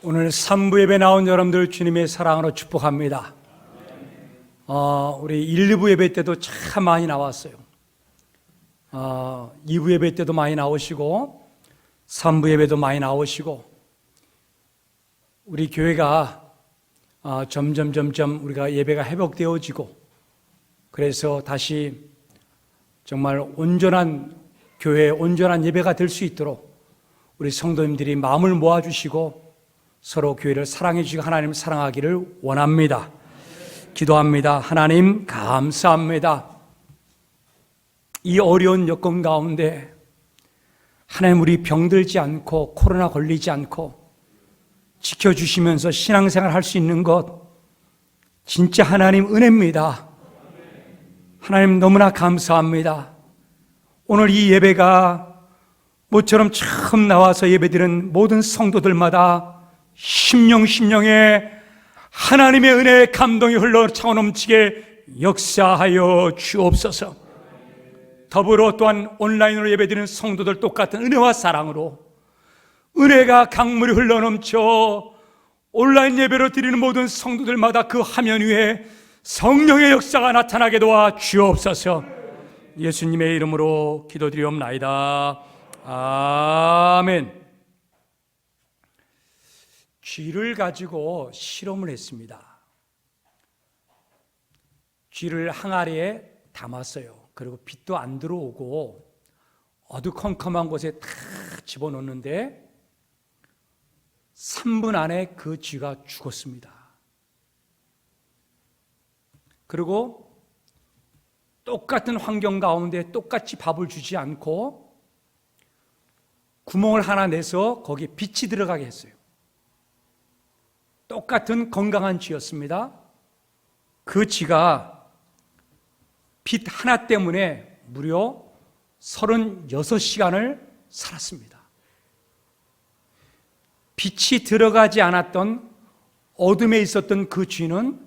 오늘 3부 예배 나온 여러분들 주님의 사랑으로 축복합니다. 우리 1, 2부 예배 때도 참 많이 나왔어요. 2부 예배 때도 많이 나오시고 3부 예배도 많이 나오시고, 우리 교회가 점점 우리가 예배가 회복되어지고, 그래서 다시 정말 온전한 교회, 온전한 예배가 될 수 있도록 우리 성도님들이 마음을 모아주시고 서로 교회를 사랑해 주시고 하나님을 사랑하기를 원합니다. 기도합니다. 하나님 감사합니다. 이 어려운 여건 가운데 하나님, 우리 병들지 않고 코로나 걸리지 않고 지켜주시면서 신앙생활 할 수 있는 것 진짜 하나님 은혜입니다. 하나님 너무나 감사합니다. 오늘 이 예배가 모처럼 처음 나와서 예배드리는 모든 성도들마다 심령에 하나님의 은혜의 감동이 흘러 차고 넘치게 역사하여 주옵소서. 더불어 또한 온라인으로 예배드리는 성도들 똑같은 은혜와 사랑으로 은혜가 강물이 흘러넘쳐 온라인 예배로 드리는 모든 성도들마다 그 화면 위에 성령의 역사가 나타나게 도와 주옵소서. 예수님의 이름으로 기도드리옵나이다. 아멘. 쥐를 가지고 실험을 했습니다. 쥐를 항아리에 담았어요. 그리고 빛도 안 들어오고 어두컴컴한 곳에 다 집어넣는데 3분 안에 그 쥐가 죽었습니다. 그리고 똑같은 환경 가운데 똑같이 밥을 주지 않고 구멍을 하나 내서 거기에 빛이 들어가게 했어요. 똑같은 건강한 쥐였습니다. 그 쥐가 빛 하나 때문에 무려 36시간을 살았습니다. 빛이 들어가지 않았던 어둠에 있었던 그 쥐는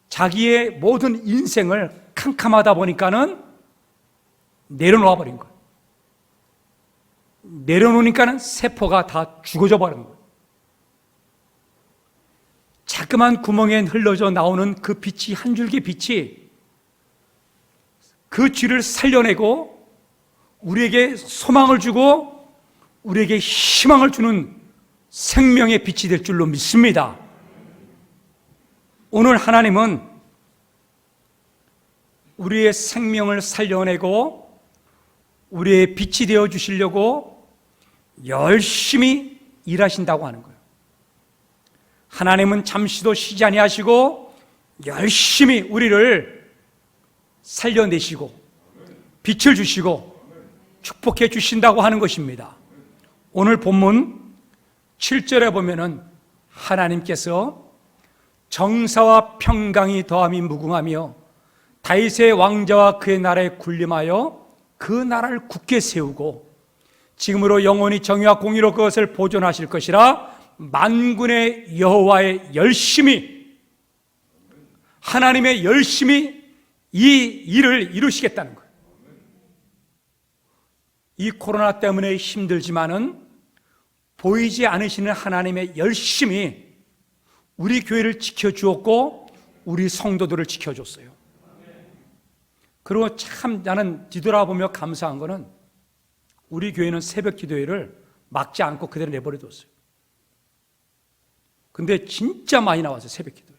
자기의 모든 인생을 캄캄하다 보니까는 내려놓아 버린 거예요. 내려놓으니까는 세포가 다 죽어져 버린 거예요. 자그만 구멍에 흘러져 나오는 그 빛이, 한 줄기 빛이 그 쥐를 살려내고 우리에게 소망을 주고 우리에게 희망을 주는 생명의 빛이 될 줄로 믿습니다. 오늘 하나님은 우리의 생명을 살려내고 우리의 빛이 되어 주시려고 열심히 일하신다고 하는 거예요. 하나님은 잠시도 쉬지 아니하시고 열심히 우리를 살려내시고 빛을 주시고 축복해 주신다고 하는 것입니다. 오늘 본문 7절에 보면은 하나님께서 정사와 평강이 더함이 무궁하며 다윗의 왕자와 그의 나라에 군림하여 그 나라를 굳게 세우고 지금으로 영원히 정의와 공의로 그것을 보존하실 것이라. 만군의 여호와의 열심히, 하나님의 열심히 이 일을 이루시겠다는 거예요. 이 코로나 때문에 힘들지만은 보이지 않으시는 하나님의 열심히 우리 교회를 지켜주었고 우리 성도들을 지켜줬어요. 그리고 참 나는 뒤돌아보며 감사한 거는 우리 교회는 새벽 기도회를 막지 않고 그대로 내버려뒀어요. 근데 진짜 많이 나왔어요. 새벽 기도에.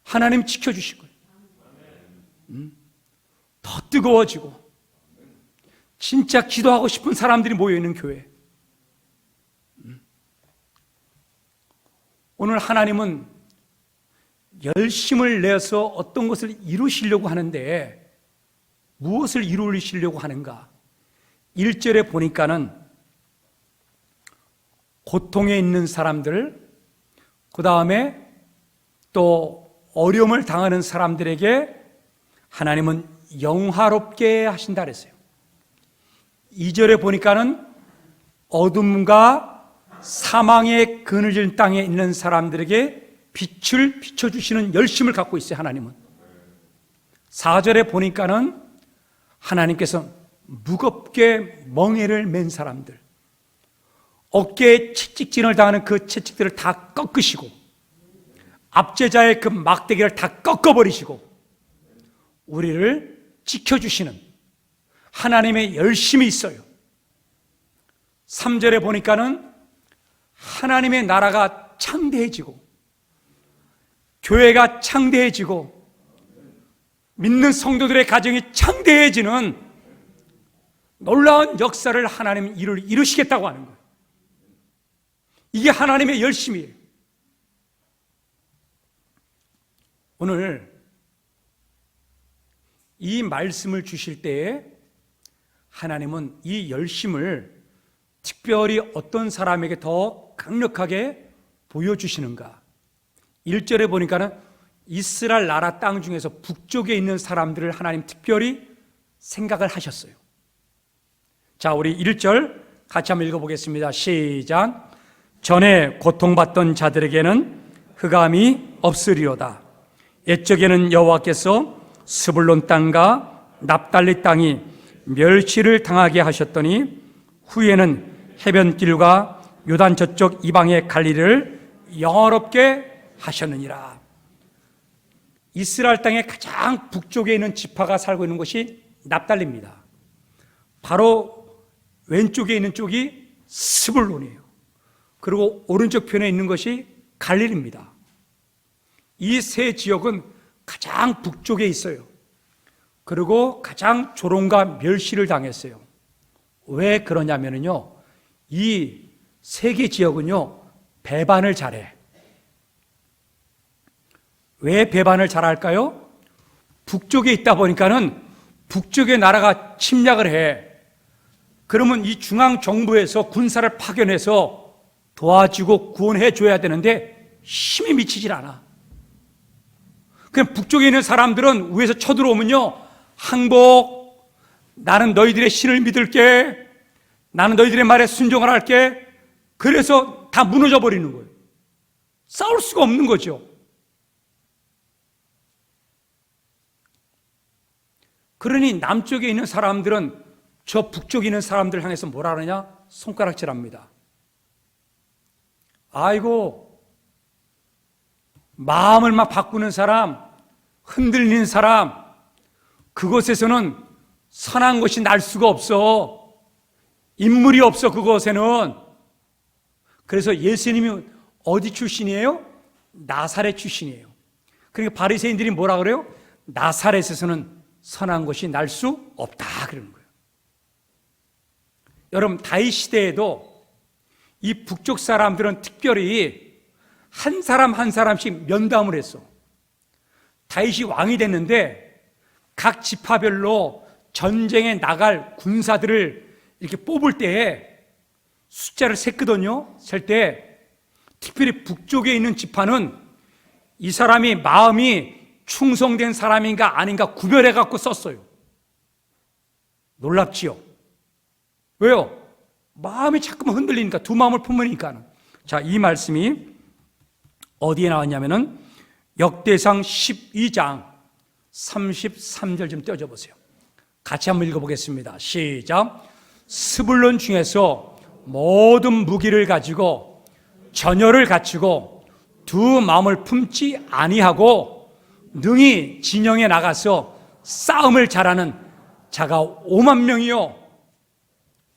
하나님 지켜주실 거예요. 더 뜨거워지고 진짜 기도하고 싶은 사람들이 모여있는 교회. 오늘 하나님은 열심을 내서 어떤 것을 이루시려고 하는데 무엇을 이루시려고 하는가? 1절에 보니까는 고통에 있는 사람들, 그 다음에 또 어려움을 당하는 사람들에게 하나님은 영화롭게 하신다 그랬어요. 2절에 보니까는 어둠과 사망의 그늘진 땅에 있는 사람들에게 빛을 비춰주시는 열심을 갖고 있어요. 하나님은. 4절에 보니까는 하나님께서 무겁게 멍에를 맨 사람들, 어깨에 채찍질을 당하는 그 채찍들을 다 꺾으시고 압제자의 그 막대기를 다 꺾어버리시고 우리를 지켜주시는 하나님의 열심이 있어요. 3절에 보니까는 하나님의 나라가 창대해지고 교회가 창대해지고 믿는 성도들의 가정이 창대해지는 놀라운 역사를 하나님 이루시겠다고 하는 거예요. 이게 하나님의 열심이에요. 오늘 이 말씀을 주실 때에 하나님은 이 열심을 특별히 어떤 사람에게 더 강력하게 보여주시는가? 1절에 보니까는 이스라엘 나라 땅 중에서 북쪽에 있는 사람들을 하나님 특별히 생각을 하셨어요. 자, 우리 1절 같이 한번 읽어보겠습니다. 시작. 전에 고통받던 자들에게는 흑암이 없으리로다. 옛적에는 여호와께서 스불론 땅과 납달리 땅이 멸시를 당하게 하셨더니 후에는 해변길과 요단 저쪽 이방의 갈릴리를 영화롭게 하셨느니라. 이스라엘 땅의 가장 북쪽에 있는 지파가 살고 있는 곳이 납달리입니다. 바로 왼쪽에 있는 쪽이 스불론이에요. 그리고 오른쪽 편에 있는 것이 갈릴리입니다. 이 세 지역은 가장 북쪽에 있어요. 그리고 가장 조롱과 멸시를 당했어요. 왜 그러냐면요, 이 세 개 지역은요 배반을 잘해. 왜 배반을 잘할까요? 북쪽에 있다 보니까는 북쪽의 나라가 침략을 해. 그러면 이 중앙 정부에서 군사를 파견해서 도와주고 구원해 줘야 되는데 힘이 미치질 않아. 그냥 북쪽에 있는 사람들은 위에서 쳐들어오면요, 항복, 나는 너희들의 신을 믿을게, 나는 너희들의 말에 순종을 할게. 그래서 다 무너져 버리는 거예요. 싸울 수가 없는 거죠. 그러니 남쪽에 있는 사람들은 저 북쪽에 있는 사람들 향해서 뭐라 그러냐? 손가락질합니다. 아이고, 마음을 막 바꾸는 사람, 흔들리는 사람, 그곳에서는 선한 것이 날 수가 없어. 인물이 없어, 그곳에는. 그래서 예수님이 어디 출신이에요? 나사렛 출신이에요. 그러니까 바리새인들이 뭐라 그래요? 나사렛에서는 선한 것이 날 수 없다 그러는 거예요. 여러분, 다윗 시대에도 이 북쪽 사람들은 특별히 한 사람 한 사람씩 면담을 했어. 다윗이 왕이 됐는데 각 지파별로 전쟁에 나갈 군사들을 이렇게 뽑을 때에 숫자를 셌거든요. 셀 때 특별히 북쪽에 있는 지파는 이 사람이 마음이 충성된 사람인가 아닌가 구별해 갖고 썼어요. 놀랍지요? 왜요? 마음이 자꾸만 흔들리니까, 두 마음을 품으니까. 자, 이 말씀이 어디에 나왔냐면은 역대상 12장 33절 좀 떼어줘 보세요. 같이 한번 읽어보겠습니다. 시작. 스불론 중에서 모든 무기를 가지고 전열을 갖추고 두 마음을 품지 아니하고 능히 진영에 나가서 싸움을 잘하는 자가 5만 명이요.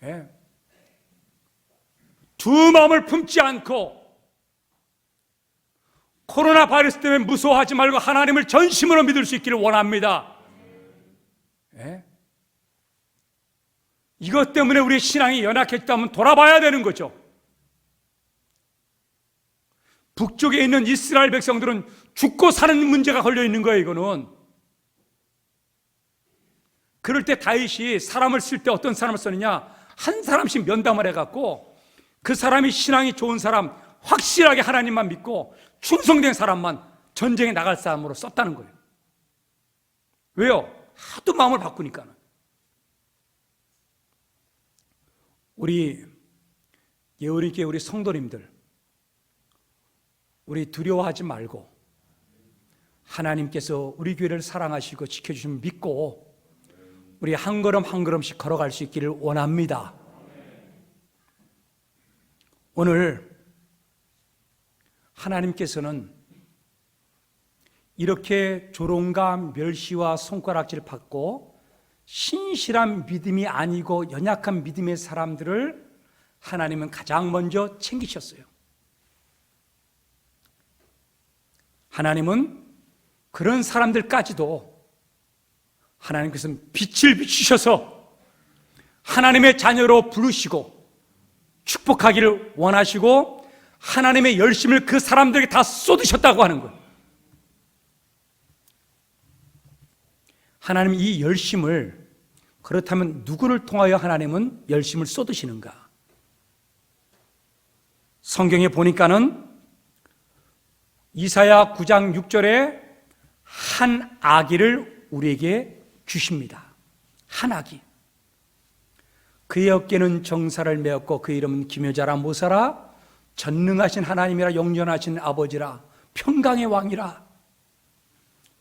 예. 두 마음을 품지 않고 코로나 바이러스 때문에 무서워하지 말고 하나님을 전심으로 믿을 수 있기를 원합니다. 예. 이것 때문에 우리의 신앙이 연약했다면 돌아봐야 되는 거죠. 북쪽에 있는 이스라엘 백성들은 죽고 사는 문제가 걸려 있는 거예요, 이거는. 그럴 때 다윗이 사람을 쓸 때 어떤 사람을 썼느냐? 한 사람씩 면담을 해갖고 그 사람이 신앙이 좋은 사람, 확실하게 하나님만 믿고 충성된 사람만 전쟁에 나갈 사람으로 썼다는 거예요. 왜요? 하도 마음을 바꾸니까. 우리 예언이교회 우리 성도님들, 우리 두려워하지 말고 하나님께서 우리 교회를 사랑하시고 지켜주시면 믿고 우리 한 걸음 한 걸음씩 걸어갈 수 있기를 원합니다. 오늘 하나님께서는 이렇게 조롱과 멸시와 손가락질 받고 신실한 믿음이 아니고 연약한 믿음의 사람들을 하나님은 가장 먼저 챙기셨어요. 하나님은 그런 사람들까지도 하나님께서는 빛을 비추셔서 하나님의 자녀로 부르시고 축복하기를 원하시고 하나님의 열심을 그 사람들에게 다 쏟으셨다고 하는 거예요. 하나님 이 열심을, 그렇다면 누구를 통하여 하나님은 열심을 쏟으시는가? 성경에 보니까는 이사야 9장 6절에 한 아기를 우리에게 주십니다. 한 아기. 그의 어깨는 정사를 메었고 그 이름은 기묘자라 모사라 전능하신 하나님이라 영존하신 아버지라 평강의 왕이라.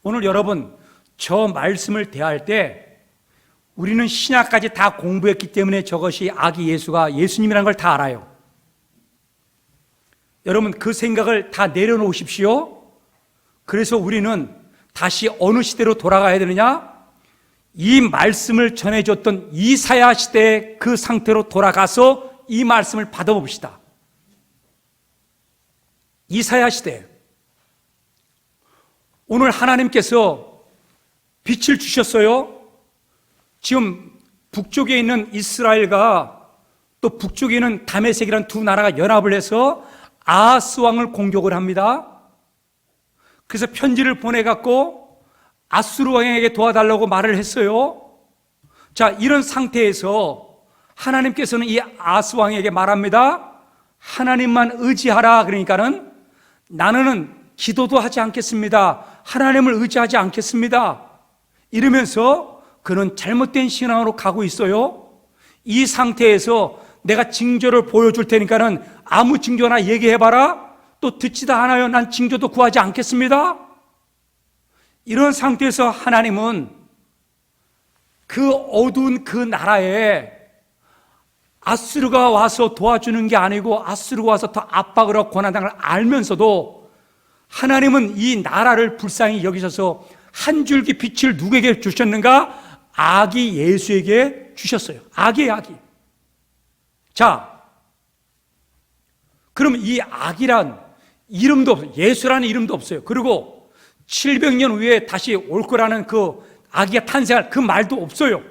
오늘 여러분 저 말씀을 대할 때 우리는 신약까지 다 공부했기 때문에 저것이 아기 예수가 예수님이라는 걸 다 알아요. 여러분 그 생각을 다 내려놓으십시오. 그래서 우리는 다시 어느 시대로 돌아가야 되느냐? 이 말씀을 전해줬던 이사야 시대의 그 상태로 돌아가서 이 말씀을 받아봅시다. 이사야 시대. 오늘 하나님께서 빛을 주셨어요. 지금 북쪽에 있는 이스라엘과 또 북쪽에 있는 다메섹이라는 두 나라가 연합을 해서 아하스 왕을 공격을 합니다. 그래서 편지를 보내갖고 아수르 왕에게 도와달라고 말을 했어요. 자, 이런 상태에서 하나님께서는 이 아하스 왕에게 말합니다. 하나님만 의지하라. 그러니까는 나는 기도도 하지 않겠습니다. 하나님을 의지하지 않겠습니다. 이러면서 그는 잘못된 신앙으로 가고 있어요. 이 상태에서 내가 징조를 보여줄 테니까는 아무 징조나 얘기해봐라. 또 듣지도 않아요. 난 징조도 구하지 않겠습니다. 이런 상태에서 하나님은 그 어두운 그 나라에 아수르가 와서 도와주는 게 아니고 아수르가 와서 더 압박을 하고 권한당을 알면서도 하나님은 이 나라를 불쌍히 여기셔서 한 줄기 빛을 누구에게 주셨는가? 아기 예수에게 주셨어요. 아기. 자, 그럼 이 아기란 이름도 없어요. 예수라는 이름도 없어요. 그리고 700년 후에 다시 올 거라는 그 아기가 탄생할 그 말도 없어요.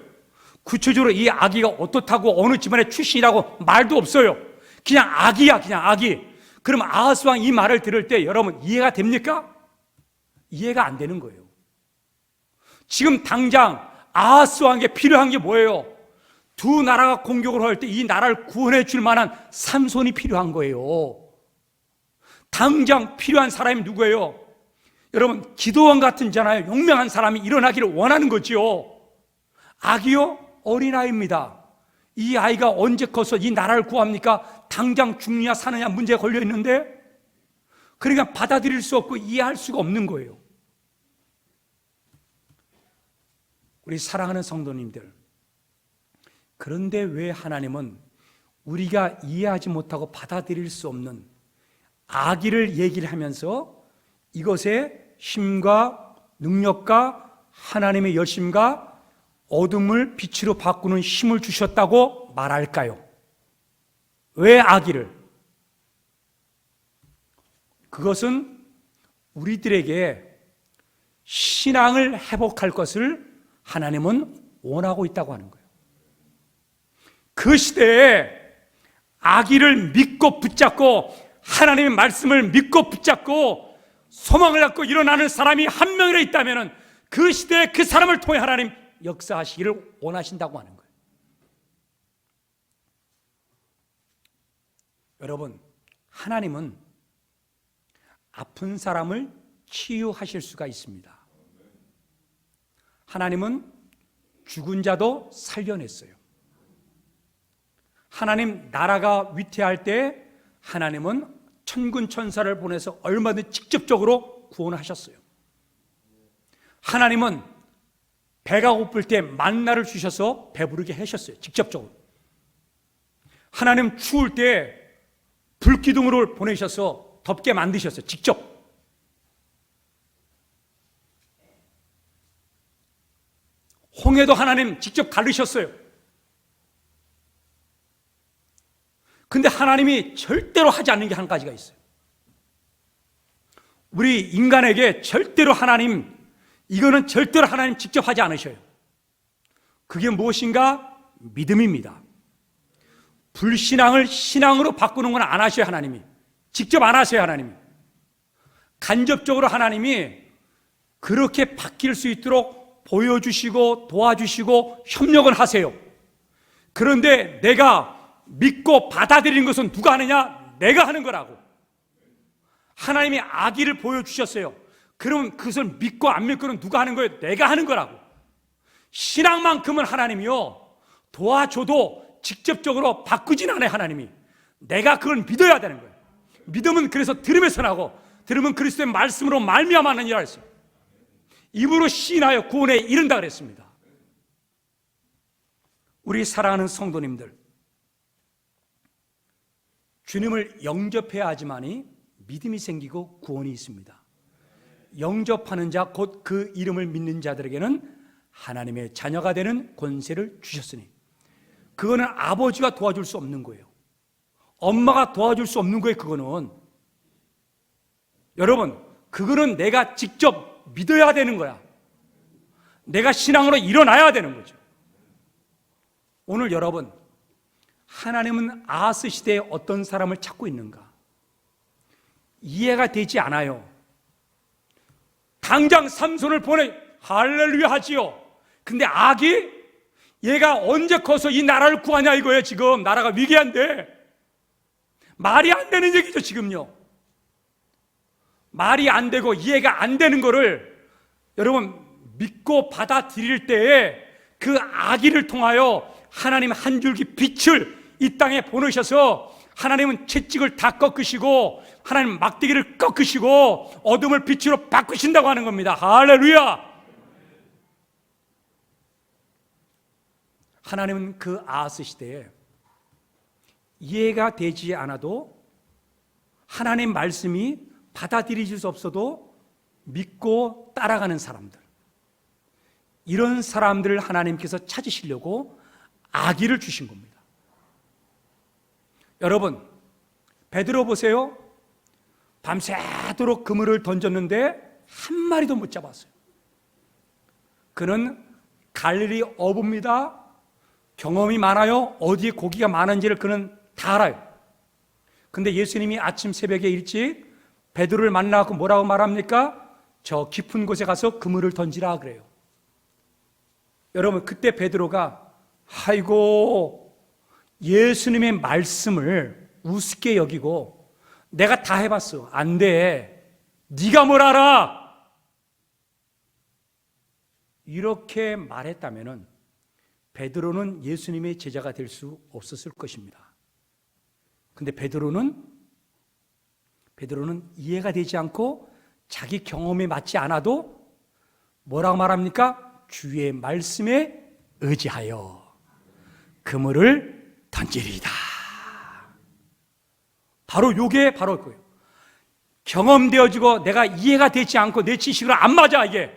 구체적으로 이 아기가 어떻다고 어느 집안의 출신이라고 말도 없어요. 그냥 아기야, 그냥 아기. 그럼 아하스 왕 이 말을 들을 때 여러분 이해가 됩니까? 이해가 안 되는 거예요. 지금 당장 아하스 왕에게 필요한 게 뭐예요? 두 나라가 공격을 할 때 이 나라를 구원해 줄 만한 삼손이 필요한 거예요. 당장 필요한 사람이 누구예요? 여러분 기도원 같은 자나요? 용맹한 사람이 일어나기를 원하는 거지요. 아기요? 어린아이입니다. 이 아이가 언제 커서 이 나라를 구합니까? 당장 죽느냐 사느냐 문제가 걸려 있는데 그러니까 받아들일 수 없고 이해할 수가 없는 거예요. 우리 사랑하는 성도님들, 그런데 왜 하나님은 우리가 이해하지 못하고 받아들일 수 없는 아기를 얘기를 하면서 이것에 힘과 능력과 하나님의 열심과 어둠을 빛으로 바꾸는 힘을 주셨다고 말할까요? 왜 아기를? 그것은 우리들에게 신앙을 회복할 것을 하나님은 원하고 있다고 하는 거예요. 그 시대에 아기를 믿고 붙잡고 하나님의 말씀을 믿고 붙잡고 소망을 갖고 일어나는 사람이 한 명이라 있다면 그 시대에 그 사람을 통해 하나님 역사하시기를 원하신다고 하는 거예요. 여러분, 하나님은 아픈 사람을 치유하실 수가 있습니다. 하나님은 죽은 자도 살려냈어요. 하나님 나라가 위태할 때 하나님은 천군 천사를 보내서 얼마든지 직접적으로 구원하셨어요. 하나님은 배가 고플 때 만나를 주셔서 배부르게 하셨어요. 직접적으로. 하나님 추울 때 불기둥으로 보내셔서 덮게 만드셨어요. 직접. 홍해도 하나님 직접 가르셨어요. 근데 하나님이 절대로 하지 않는 게 한 가지가 있어요. 우리 인간에게 절대로 이거는 절대로 하나님 직접 하지 않으셔요. 그게 무엇인가? 믿음입니다. 불신앙을 신앙으로 바꾸는 건 안 하셔요, 하나님이. 직접 안 하세요, 하나님이. 간접적으로 하나님이 그렇게 바뀔 수 있도록 보여주시고 도와주시고 협력은 하세요. 그런데 내가 믿고 받아들이는 것은 누가 하느냐? 내가 하는 거라고. 하나님이 아기를 보여주셨어요. 그럼 그것을 믿고 안 믿고는 누가 하는 거예요? 내가 하는 거라고. 신앙만큼은 하나님이요, 도와줘도 직접적으로 바꾸진 않아요, 하나님이. 내가 그걸 믿어야 되는 거예요. 믿음은 그래서 들음에서 나고, 들음은 그리스도의 말씀으로 말미암아 하는 일이라 했어요. 입으로 시인하여 구원에 이른다 그랬습니다. 우리 사랑하는 성도님들, 주님을 영접해야 하지만이 믿음이 생기고 구원이 있습니다. 영접하는 자, 곧 그 이름을 믿는 자들에게는 하나님의 자녀가 되는 권세를 주셨으니, 그거는 아버지가 도와줄 수 없는 거예요. 엄마가 도와줄 수 없는 거예요. 그거는 여러분, 그거는 내가 직접 믿어야 되는 거야. 내가 신앙으로 일어나야 되는 거죠. 오늘 여러분, 하나님은 아하스 시대에 어떤 사람을 찾고 있는가? 이해가 되지 않아요. 당장 삼손을 보내 할렐루야 하지요. 근데 악이, 얘가 언제 커서 이 나라를 구하냐 이거예요. 지금 나라가 위기한데. 말이 안 되는 얘기죠, 지금요. 말이 안 되고 이해가 안 되는 거를 여러분 믿고 받아들일 때에 그 악의를 통하여 하나님 한 줄기 빛을 이 땅에 보내셔서 하나님은 채찍을 다 꺾으시고 하나님 막대기를 꺾으시고 어둠을 빛으로 바꾸신다고 하는 겁니다. 할렐루야. 하나님은 그 아하스 시대에 이해가 되지 않아도, 하나님 말씀이 받아들이질 수 없어도 믿고 따라가는 사람들, 이런 사람들을 하나님께서 찾으시려고 아기를 주신 겁니다. 여러분, 베드로 보세요. 밤새도록 그물을 던졌는데 한 마리도 못 잡았어요. 그는 갈릴리 어부입니다. 경험이 많아요. 어디에 고기가 많은지를 그는 다 알아요. 근데 예수님이 아침 새벽에 일찍 베드로를 만나고 뭐라고 말합니까? 저 깊은 곳에 가서 그물을 던지라 그래요. 여러분, 그때 베드로가 아이고, 예수님의 말씀을 우습게 여기고 내가 다 해봤어. 안 돼. 네가 뭘 알아? 이렇게 말했다면은 베드로는 예수님의 제자가 될 수 없었을 것입니다. 근데 베드로는 이해가 되지 않고 자기 경험에 맞지 않아도 뭐라고 말합니까? 주의 말씀에 의지하여 그물을 던지리이다. 바로 요게 바로 그거예요. 경험되어지고 내가 이해가 되지 않고 내 지식으로 안 맞아 이게.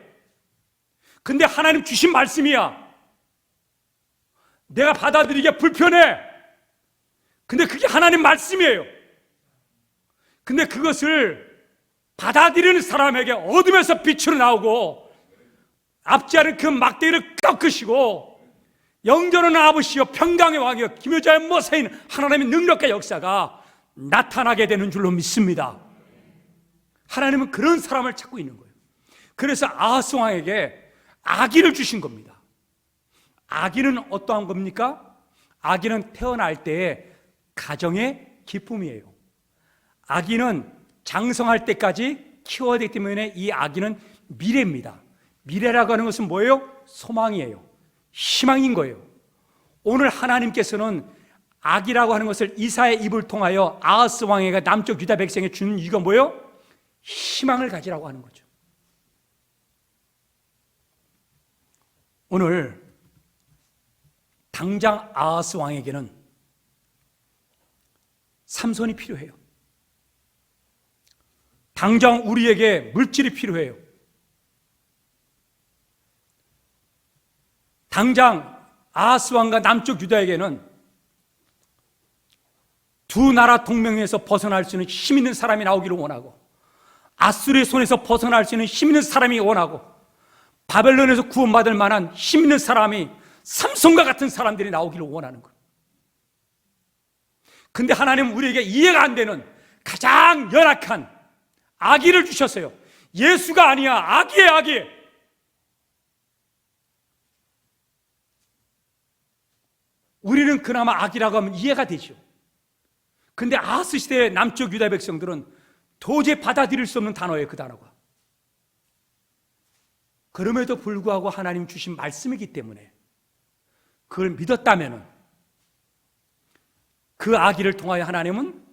근데 하나님 주신 말씀이야. 내가 받아들이기가 불편해. 근데 그게 하나님 말씀이에요. 근데 그것을 받아들이는 사람에게 어둠에서 빛으로 나오고 앞지 않은 그 막대기를 꺾으시고 영전한 아버지여 평강의 왕이여 기묘자의 모세인 하나님의 능력과 역사가 나타나게 되는 줄로 믿습니다. 하나님은 그런 사람을 찾고 있는 거예요. 그래서 아하스 왕에게 아기를 주신 겁니다. 아기는 어떠한 겁니까? 아기는 태어날 때의 가정의 기쁨이에요. 아기는 장성할 때까지 키워야 되기 때문에 이 아기는 미래입니다. 미래라고 하는 것은 뭐예요? 소망이에요. 희망인 거예요. 오늘 하나님께서는 아기라고 하는 것을 이사의 입을 통하여 아하스 왕에게 남쪽 유다 백성에 주는 이유가 뭐예요? 희망을 가지라고 하는 거죠. 오늘 당장 아하스 왕에게는 삼손이 필요해요. 당장 우리에게 물질이 필요해요. 당장 아하스 왕과 남쪽 유다에게는 두 나라 동맹에서 벗어날 수 있는 힘 있는 사람이 나오기를 원하고, 아수르의 손에서 벗어날 수 있는 힘 있는 사람이 원하고, 바벨론에서 구원받을 만한 힘 있는 사람이 삼손과 같은 사람들이 나오기를 원하는 거예요. 근데 하나님은 우리에게 이해가 안 되는 가장 연약한 아기를 주셨어요. 예수가 아니야. 아기예요, 아기. 우리는 그나마 아기라고 하면 이해가 되죠. 근데 아하스 시대의 남쪽 유다 백성들은 도저히 받아들일 수 없는 단어예요, 그 단어가. 그럼에도 불구하고 하나님 주신 말씀이기 때문에 그걸 믿었다면 그 아기를 통하여 하나님은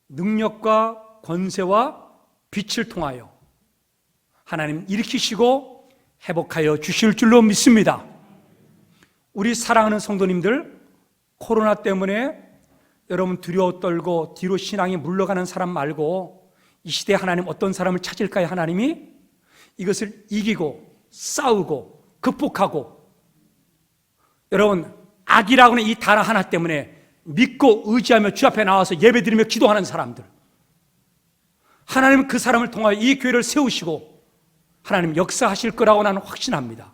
능력과 권세와 빛을 통하여 하나님 일으키시고 회복하여 주실 줄로 믿습니다. 우리 사랑하는 성도님들, 코로나 때문에 여러분 두려워 떨고 뒤로 신앙이 물러가는 사람 말고 이 시대에 하나님 어떤 사람을 찾을까요? 하나님이 이것을 이기고 싸우고 극복하고, 여러분 악이라고는 이 단어 하나 때문에 믿고 의지하며 주 앞에 나와서 예배드리며 기도하는 사람들, 하나님은 그 사람을 통하여 이 교회를 세우시고 하나님 역사하실 거라고 나는 확신합니다.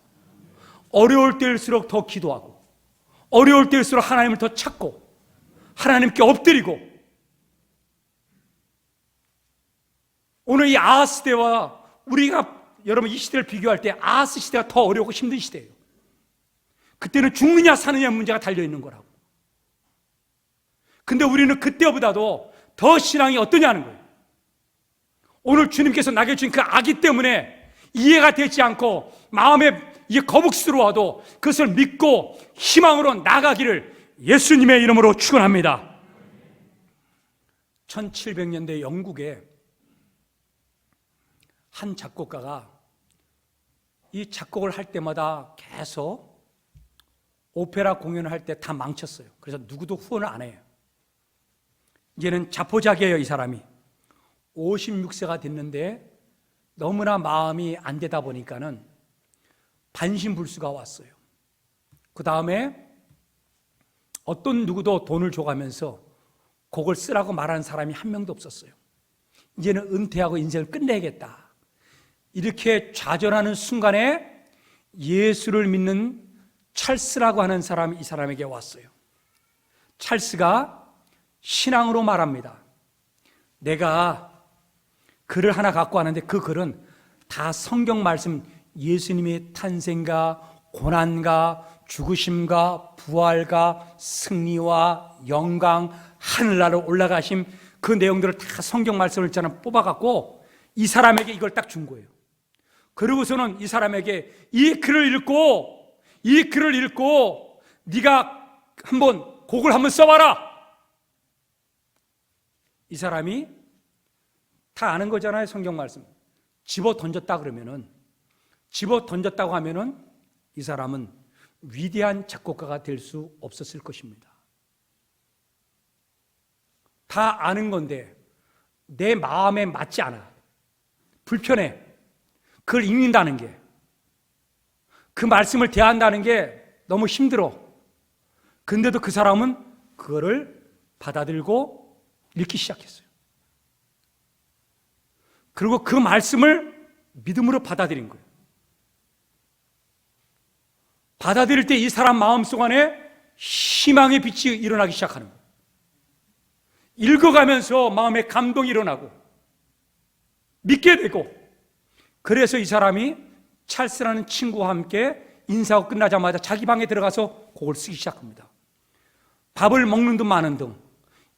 어려울 때일수록 더 기도하고, 어려울 때일수록 하나님을 더 찾고, 하나님께 엎드리고, 오늘 이 아하스 시대와 우리가 여러분 이 시대를 비교할 때 아하스 시대가 더 어렵고 힘든 시대예요. 그때는 죽느냐 사느냐 문제가 달려있는 거라고. 근데 우리는 그때보다도 더 신앙이 어떠냐는 거예요. 오늘 주님께서 나에게 주신 그 아기 때문에 이해가 되지 않고 마음에 이게 거북스러워도 그것을 믿고 희망으로 나가기를 예수님의 이름으로 축원합니다. 1700년대 영국에 한 작곡가가 이 작곡을 할 때마다 계속 오페라 공연을 할 때 다 망쳤어요. 그래서 누구도 후원을 안 해요. 이제는 자포자기예요. 이 사람이 56세가 됐는데 너무나 마음이 안 되다 보니까는 반신불수가 왔어요. 그 다음에 어떤 누구도 돈을 줘가면서 곡을 쓰라고 말하는 사람이 한 명도 없었어요. 이제는 은퇴하고 인생을 끝내야겠다, 이렇게 좌절하는 순간에 예수를 믿는 찰스라고 하는 사람이 이 사람에게 왔어요. 찰스가 신앙으로 말합니다. 내가 글을 하나 갖고 왔는데 그 글은 다 성경 말씀, 예수님의 탄생과 고난과 죽으심과 부활과 승리와 영광, 하늘나라로 올라가심, 그 내용들을 다 성경 말씀을 저는 뽑아갖고 이 사람에게 이걸 딱 준 거예요. 그러고서는 이 사람에게 이 글을 읽고 네가 한번 곡을 한번 써봐라. 이 사람이 다 아는 거잖아요. 성경 말씀 집어 던졌다 그러면은, 집어 던졌다고 하면은 이 사람은 위대한 작곡가가 될 수 없었을 것입니다. 다 아는 건데 내 마음에 맞지 않아, 불편해. 그걸 읽는다는 게, 그 말씀을 대한다는 게 너무 힘들어. 근데도 그 사람은 그거를 받아들고 읽기 시작했어요. 그리고 그 말씀을 믿음으로 받아들인 거예요. 받아들일 때 이 사람 마음속 안에 희망의 빛이 일어나기 시작하는 거예요. 읽어가면서 마음에 감동이 일어나고 믿게 되고, 그래서 이 사람이 찰스라는 친구와 함께 인사하고 끝나자마자 자기 방에 들어가서 곡을 쓰기 시작합니다. 밥을 먹는 등 마는 등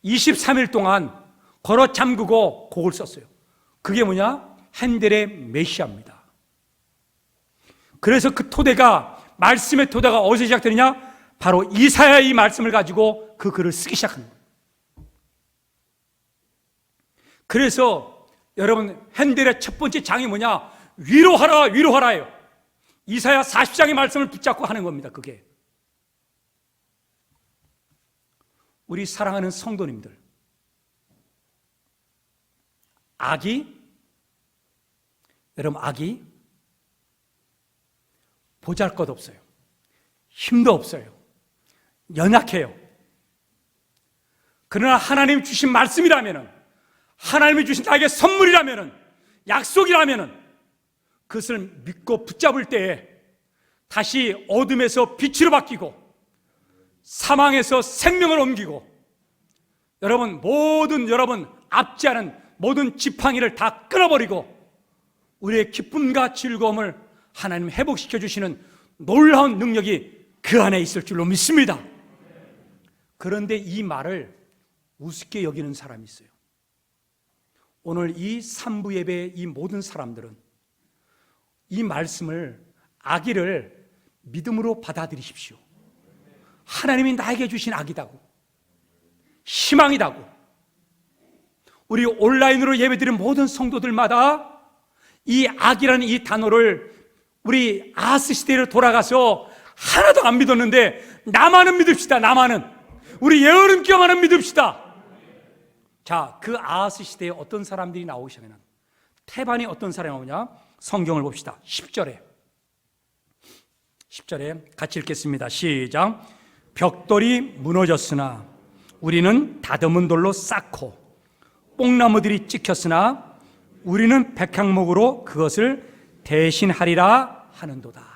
23일 동안 걸어 잠그고 곡을 썼어요. 그게 뭐냐? 핸델의 메시아입니다. 그래서 그 토대가, 말씀의 토대가 어디서 시작되느냐? 바로 이사야의 이 말씀을 가지고 그 글을 쓰기 시작한 거예요. 그래서 여러분, 핸델의 첫 번째 장이 뭐냐? 위로하라, 위로하라예요. 이사야 40장의 말씀을 붙잡고 하는 겁니다. 그게 우리 사랑하는 성도님들, 여러분 악이 보잘것없어요. 힘도 없어요. 연약해요. 그러나 하나님 주신 말씀이라면, 하나님이 주신 나에게 선물이라면, 약속이라면 그것을 믿고 붙잡을 때에 다시 어둠에서 빛으로 바뀌고 사망에서 생명을 옮기고 여러분 압제하는 모든 지팡이를 다 끊어버리고 우리의 기쁨과 즐거움을 하나님 회복시켜 주시는 놀라운 능력이 그 안에 있을 줄로 믿습니다. 그런데 이 말을 우습게 여기는 사람이 있어요. 오늘 이 3부 예배의 이 모든 사람들은 이 말씀을, 악의를 믿음으로 받아들이십시오. 하나님이 나에게 주신 악이다고, 희망이다고. 우리 온라인으로 예배드린 모든 성도들마다 이 악이라는 이 단어를 우리 아하스 시대로 돌아가서 하나도 안 믿었는데 나만은 믿읍시다. 나만은, 우리 예언음교만은 믿읍시다. 자, 그 아하스 시대에 어떤 사람들이 나오시냐면, 태반이 어떤 사람이 나오냐? 성경을 봅시다. 10절에 같이 읽겠습니다. 시작. 벽돌이 무너졌으나 우리는 다듬은 돌로 쌓고 뽕나무들이 찍혔으나 우리는 백향목으로 그것을 대신하리라 하는도다.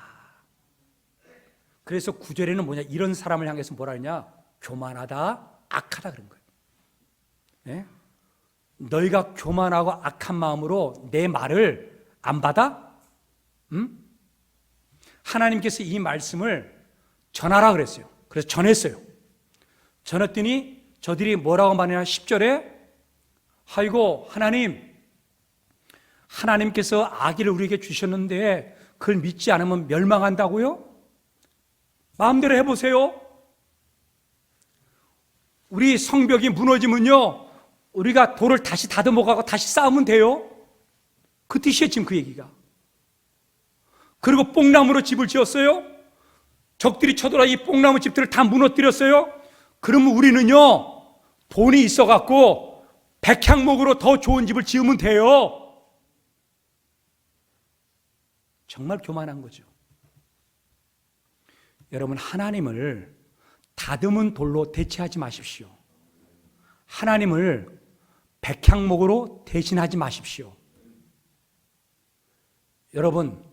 그래서 9절에는 뭐냐? 이런 사람을 향해서 뭐라 하냐? 교만하다, 악하다 그런 거예요. 네? 너희가 교만하고 악한 마음으로 내 말을 안 받아? 하나님께서 이 말씀을 전하라 그랬어요. 그래서 전했어요. 전했더니 저들이 뭐라고 말하냐? 10절에 아이고 하나님께서 아기를 우리에게 주셨는데 그걸 믿지 않으면 멸망한다고요? 마음대로 해보세요. 우리 성벽이 무너지면요, 우리가 돌을 다시 다듬어가고 다시 쌓으면 돼요. 그 뜻이에요 지금 그 얘기가. 그리고 뽕나무로 집을 지었어요. 적들이 쳐들어와 이 뽕나무 집들을 다 무너뜨렸어요. 그러면 우리는요, 돈이 있어갖고 백향목으로 더 좋은 집을 지으면 돼요. 정말 교만한 거죠. 여러분, 하나님을 다듬은 돌로 대체하지 마십시오. 하나님을 백향목으로 대신하지 마십시오. 여러분,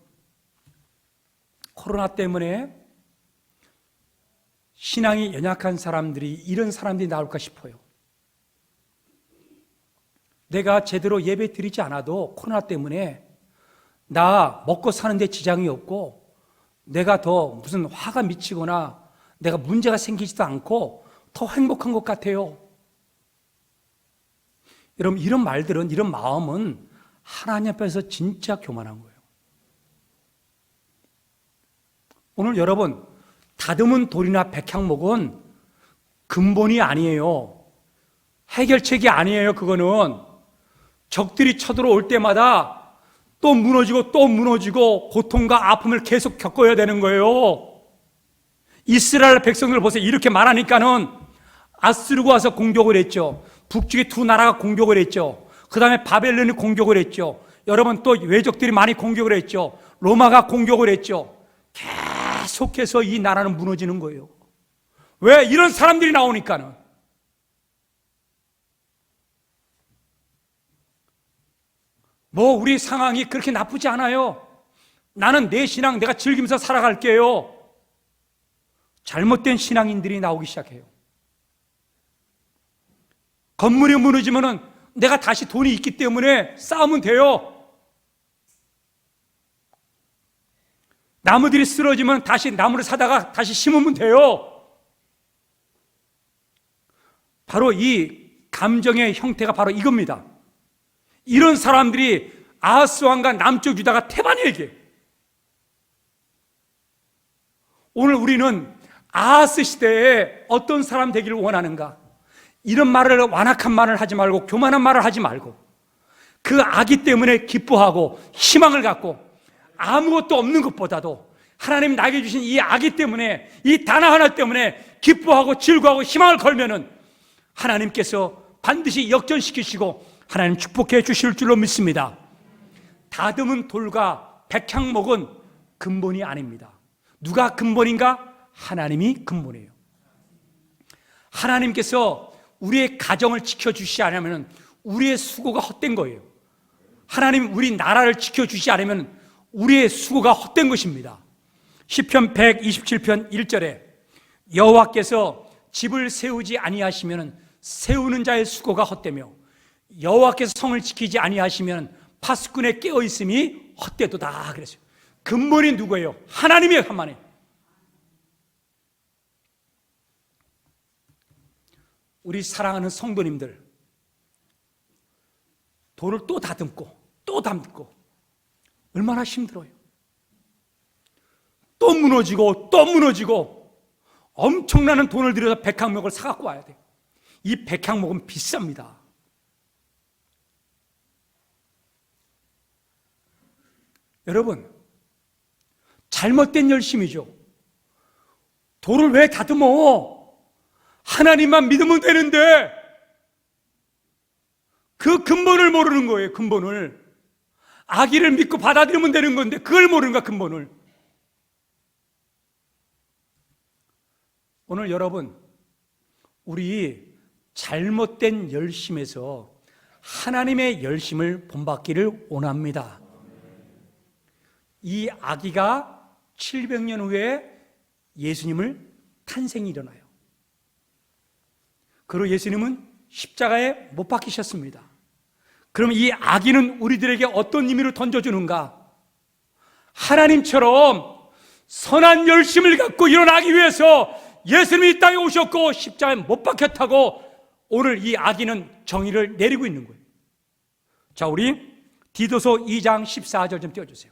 코로나 때문에 신앙이 연약한 사람들이, 이런 사람들이 나올까 싶어요. 내가 제대로 예배 드리지 않아도 코로나 때문에 나 먹고 사는데 지장이 없고 내가 더 무슨 화가 미치거나 내가 문제가 생기지도 않고 더 행복한 것 같아요. 여러분, 이런 말들은, 이런 마음은 하나님 앞에서 진짜 교만한 거예요. 오늘 여러분, 다듬은 돌이나 백향목은 근본이 아니에요. 해결책이 아니에요. 그거는 적들이 쳐들어올 때마다 또 무너지고 고통과 아픔을 계속 겪어야 되는 거예요. 이스라엘 백성들 보세요. 이렇게 말하니까는 아스르가 와서 공격을 했죠. 북쪽에 두 나라가 공격을 했죠. 그 다음에 바벨론이 공격을 했죠. 여러분, 또 외적들이 많이 공격을 했죠. 로마가 공격을 했죠. 계속해서 이 나라는 무너지는 거예요. 왜? 이런 사람들이 나오니까는. 뭐 우리 상황이 그렇게 나쁘지 않아요. 나는 내 신앙 내가 즐기면서 살아갈게요. 잘못된 신앙인들이 나오기 시작해요. 건물이 무너지면은 내가 다시 돈이 있기 때문에 쌓으면 돼요. 나무들이 쓰러지면 다시 나무를 사다가 다시 심으면 돼요. 바로 이 감정의 형태가 바로 이겁니다. 이런 사람들이 아하스 왕과 남쪽 유다가 태반에게, 오늘 우리는 아하스 시대에 어떤 사람 되기를 원하는가? 이런 말을, 완악한 말을 하지 말고 교만한 말을 하지 말고 그 악이 때문에 기뻐하고 희망을 갖고 아무것도 없는 것보다도 하나님 나에게 주신 이 악이 때문에, 이 단 하나 때문에 기뻐하고 즐거워하고 희망을 걸면은 하나님께서 반드시 역전시키시고 하나님 축복해 주실 줄로 믿습니다. 다듬은 돌과 백향목은 근본이 아닙니다. 누가 근본인가? 하나님이 근본이에요. 하나님께서 우리의 가정을 지켜주시지 않으면 우리의 수고가 헛된 거예요. 하나님 우리 나라를 지켜주시지 않으면 우리의 수고가 헛된 것입니다. 시편 127편 1절에 여호와께서 집을 세우지 아니하시면 세우는 자의 수고가 헛되며 여호와께서 성을 지키지 아니하시면 파수꾼의 깨어 있음이 헛되도다 그랬어요. 근본이 누구예요? 하나님이에요. 한만에. 우리 사랑하는 성도님들, 돌을 또 다듬고 또 담고 얼마나 힘들어요. 또 무너지고 또 무너지고 엄청나는 돈을 들여서 백향목을 사갖고 와야 돼요. 이 백향목은 비쌉니다. 여러분, 잘못된 열심이죠. 돌을 왜 다듬어? 하나님만 믿으면 되는데 그 근본을 모르는 거예요. 근본을. 아기를 믿고 받아들이면 되는 건데 그걸 모르는 거야. 근본을. 오늘 여러분, 우리 잘못된 열심에서 하나님의 열심을 본받기를 원합니다. 이 아기가 700년 후에 예수님을 탄생이 일어나요. 그리고 예수님은 십자가에 못 박히셨습니다. 그럼 이 아기는 우리들에게 어떤 의미로 던져주는가? 하나님처럼 선한 열심을 갖고 일어나기 위해서 예수님이 이 땅에 오셨고 십자가에 못 박혔다고 오늘 이 아기는 정의를 내리고 있는 거예요. 자, 우리 디도서 2장 14절 좀 띄워주세요.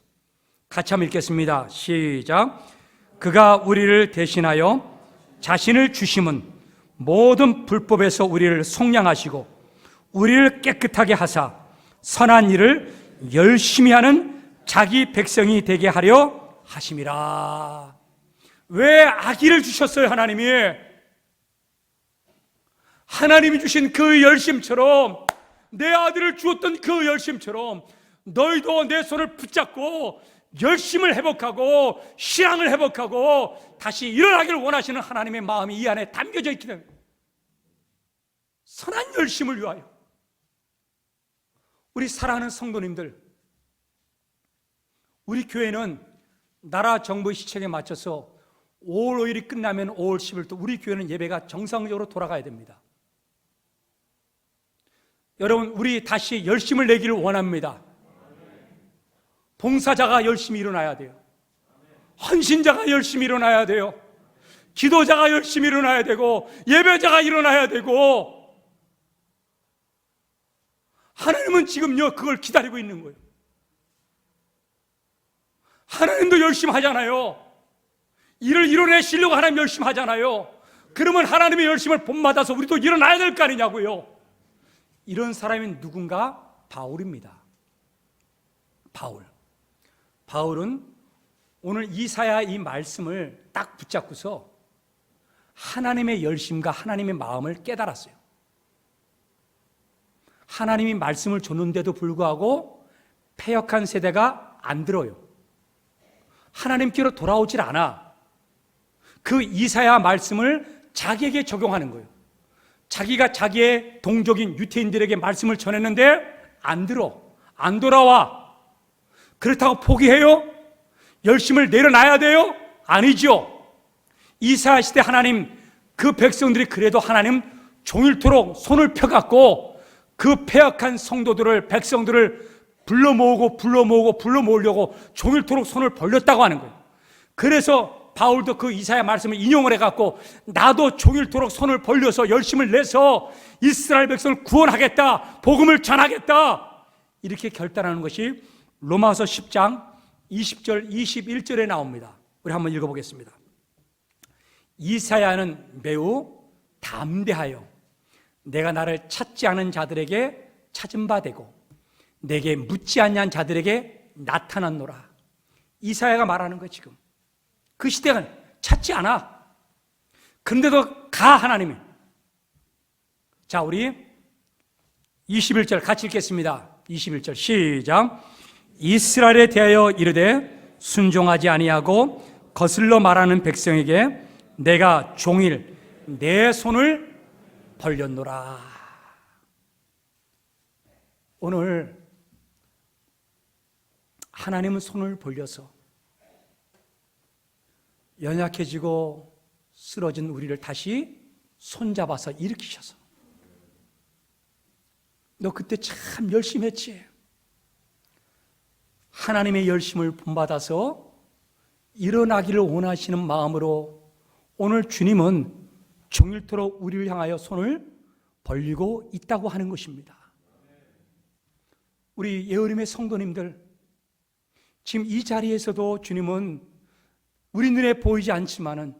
같이 한번 읽겠습니다. 시작. 그가 우리를 대신하여 자신을 주심은 모든 불법에서 우리를 속량하시고 우리를 깨끗하게 하사 선한 일을 열심히 하는 자기 백성이 되게 하려 하심이라. 왜 아기를 주셨어요? 하나님이 주신 그 열심처럼, 내 아들을 주었던 그 열심처럼 너희도 내 손을 붙잡고 열심을 회복하고 신앙을 회복하고 다시 일어나기를 원하시는 하나님의 마음이 이 안에 담겨져 있기 때문에 선한 열심을 위하여. 우리 사랑하는 성도님들, 우리 교회는 나라 정부 시책에 맞춰서 5월 5일이 끝나면 5월 10일도 우리 교회는 예배가 정상적으로 돌아가야 됩니다. 여러분, 우리 다시 열심을 내기를 원합니다. 봉사자가 열심히 일어나야 돼요. 헌신자가 열심히 일어나야 돼요. 기도자가 열심히 일어나야 되고 예배자가 일어나야 되고, 하나님은 지금요 그걸 기다리고 있는 거예요. 하나님도 열심히 하잖아요. 일을 이뤄내시려고 하나님 열심히 하잖아요. 그러면 하나님의 열심을 본받아서 우리도 일어나야 될 거 아니냐고요. 이런 사람이 누군가? 바울입니다. 바울은 오늘 이사야 이 말씀을 딱 붙잡고서 하나님의 열심과 하나님의 마음을 깨달았어요. 하나님이 말씀을 줬는데도 불구하고 패역한 세대가 안 들어요. 하나님께로 돌아오질 않아. 그 이사야 말씀을 자기에게 적용하는 거예요. 자기가 자기의 동족인 유태인들에게 말씀을 전했는데 안 들어, 안 돌아와. 그렇다고 포기해요? 열심을 내려놔야 돼요? 아니죠. 이사야 시대 하나님, 그 백성들이 그래도 하나님 종일토록 손을 펴갖고 그 패역한 성도들을, 백성들을 불러 모으려고 종일토록 손을 벌렸다고 하는 거예요. 그래서 바울도 그 이사야 말씀을 인용을 해갖고 나도 종일토록 손을 벌려서 열심을 내서 이스라엘 백성을 구원하겠다, 복음을 전하겠다, 이렇게 결단하는 것이 로마서 10장 20절 21절에 나옵니다. 우리 한번 읽어보겠습니다. 이사야는 매우 담대하여 내가 나를 찾지 않은 자들에게 찾은 바 되고 내게 묻지 않는 자들에게 나타났노라. 이사야가 말하는 거예요. 지금 그 시대가 찾지 않아. 그런데도 가 하나님이. 자, 우리 21절 같이 읽겠습니다. 21절 시작. 이스라엘에 대하여 이르되 순종하지 아니하고 거슬러 말하는 백성에게 내가 종일 내 손을 벌렸노라. 오늘 하나님은 손을 벌려서 연약해지고 쓰러진 우리를 다시 손잡아서 일으키셔서 너 그때 참 열심히 했지? 하나님의 열심을 본받아서 일어나기를 원하시는 마음으로 오늘 주님은 종일토록 우리를 향하여 손을 벌리고 있다고 하는 것입니다. 우리 예어림의 성도님들, 지금 이 자리에서도 주님은 우리 눈에 보이지 않지만은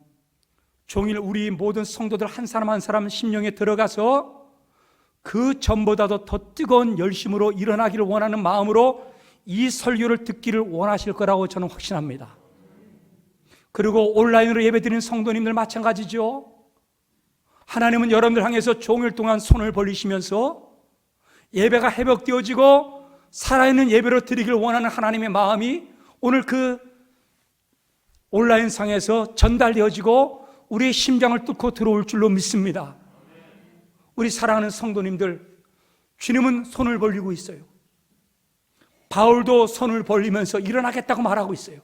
종일 우리 모든 성도들 한 사람 한 사람 심령에 들어가서 그 전보다도 더 뜨거운 열심으로 일어나기를 원하는 마음으로 이 설교를 듣기를 원하실 거라고 저는 확신합니다. 그리고 온라인으로 예배드리는 성도님들 마찬가지죠. 하나님은 여러분들 향해서 종일 동안 손을 벌리시면서 예배가 회복되어지고 살아있는 예배로 드리기를 원하는 하나님의 마음이 오늘 그 온라인상에서 전달되어지고 우리의 심장을 뚫고 들어올 줄로 믿습니다. 우리 사랑하는 성도님들, 주님은 손을 벌리고 있어요. 바울도 손을 벌리면서 일어나겠다고 말하고 있어요.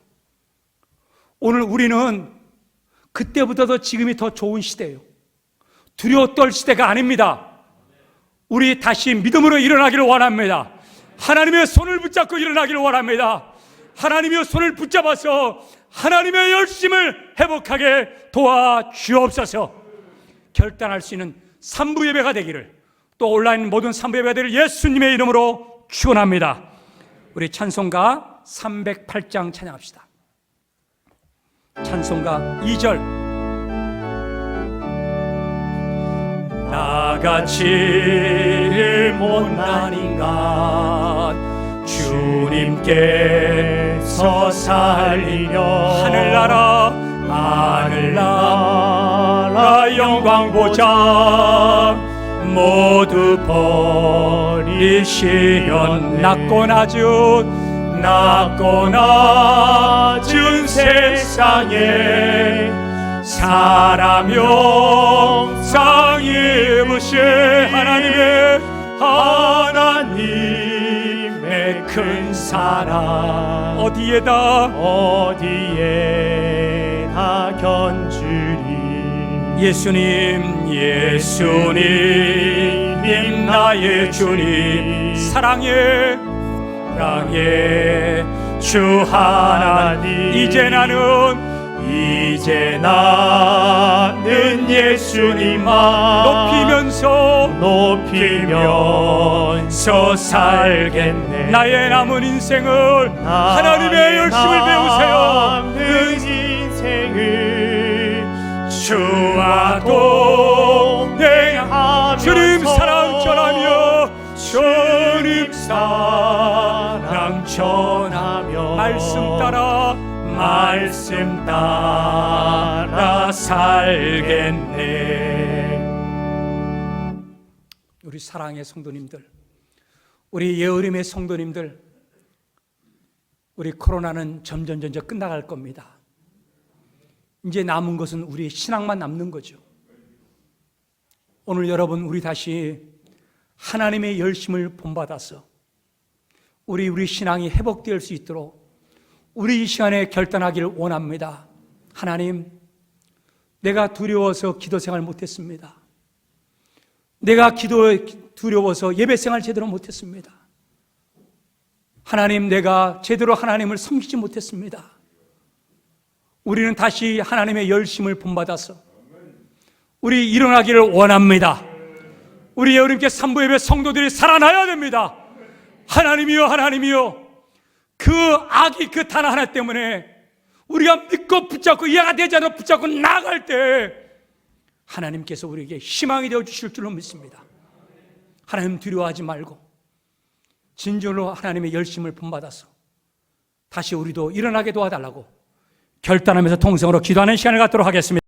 오늘 우리는 그때보다도 지금이 더 좋은 시대예요. 두려워 떨 시대가 아닙니다. 우리 다시 믿음으로 일어나기를 원합니다. 하나님의 손을 붙잡고 일어나기를 원합니다. 하나님의 손을 붙잡아서 하나님의 열심을 회복하게 도와주옵소서. 결단할 수 있는 3부 예배가 되기를, 또 온라인 모든 3부 예배가 되기를 예수님의 이름으로 축원합니다. 우리 찬송가 308장 찬양합시다. 찬송가 2절. 나같이 못난 인간 주님께서 살리려 하늘나라 영광 보좌 모두 버리시면 낮고 낮은 세상에 사람 영상 입으신 하나님의 큰 사랑 어디에다 견주리. 예수님 나의 주님, 사랑의 주 하나님, 이제 나는 예수님만 높이면서 살겠네. 나의 남은 인생을 하나님의 열심을 배우세요. 주와 동행하면서 주님 사랑 전하며 말씀 따라 살겠네. 우리 사랑의 성도님들, 우리 예어림의 성도님들, 우리 코로나는 점점 끝나갈 겁니다. 이제 남은 것은 우리의 신앙만 남는 거죠. 오늘 여러분, 우리 다시 하나님의 열심을 본받아서 우리 신앙이 회복될 수 있도록 우리 이 시간에 결단하기를 원합니다. 하나님, 내가 두려워서 기도 생활 못했습니다. 내가 두려워서 예배 생활 제대로 못했습니다. 하나님, 내가 제대로 하나님을 섬기지 못했습니다. 우리는 다시 하나님의 열심을 본받아서 우리 일어나기를 원합니다. 우리 예수님께 3부 예배 성도들이 살아나야 됩니다. 하나님이여, 그 악이 그 단 하나 때문에 우리가 믿고 붙잡고 이해가 되지 않아 붙잡고 나갈 때 하나님께서 우리에게 희망이 되어 주실 줄로 믿습니다. 하나님 두려워하지 말고 진정으로 하나님의 열심을 본받아서 다시 우리도 일어나게 도와달라고 결단하면서 통성으로 기도하는 시간을 갖도록 하겠습니다.